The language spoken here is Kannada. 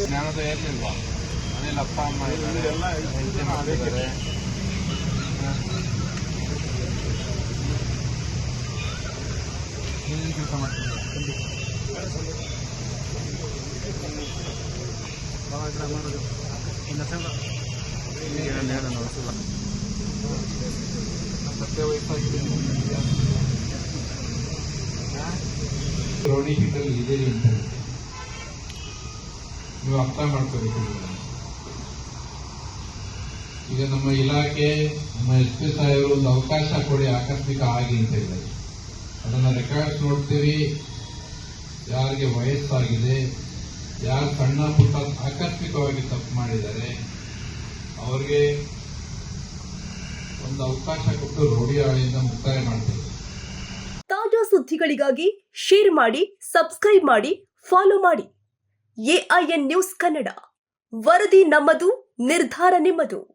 ಜ್ಞಾನೋದಯ ಇರಲಿಲ್ವಾ? ಮನೇಲಿ ಅಪ್ಪ ಅಮ್ಮ ಇದ್ದಾರೆ, ಎಲ್ಲ ಹೆಂಡತಿ ಮಾಡಿದ್ದಾರೆ. ಕೆಲಸ ಮಾಡ್ತಿದ್ದಾರೆ. ಸತ್ಯ ವಯಸ್ಸಾಗಿದೆ. ಕ್ರಾನಿಕಲ್ ಇದೀರಿ ಅಂತ ನೀವು ಅರ್ಥ ಮಾಡ್ಕೋಬೇಕು. ಈಗ ನಮ್ಮ ಇಲಾಖೆ, ನಮ್ಮ SP ಸಾಹೇಬರು ಒಂದು ಅವಕಾಶ ಕೊಡಿ, ಆಕಸ್ಮಿಕ ಆಗಿ ಅಂತ ಇದ್ದಾರೆ. ಅದನ್ನ ರೆಕಾರ್ಡ್ಸ್ ನೋಡ್ತೀವಿ. ಯಾರಿಗೆ ವಯಸ್ಸಾಗಿದೆ, ಯಾರು ಸಣ್ಣ ಪುಟ್ಟ ಆಕಸ್ಮಿಕವಾಗಿ ತಪ್ಪು ಮಾಡಿದ್ದಾರೆ, ಅವ್ರಿಗೆ ಒಂದು ಅವಕಾಶ ಕೊಟ್ಟು ರೋಡಿ ಹಾಳಿಯಿಂದ ಮುಕ್ತಾಯ ಮಾಡ್ತಾರೆ. ತಾಜಾ ಸುದ್ದಿಗಳಿಗಾಗಿ ಶೇರ್ ಮಾಡಿ, ಸಬ್ಸ್ಕ್ರೈಬ್ ಮಾಡಿ, ಫಾಲೋ ಮಾಡಿ. AIN ನ್ಯೂಸ್ ಕನ್ನಡ, ವರದಿ ನಮ್ಮದು, ನಿರ್ಧಾರ ನಿಮ್ಮದು.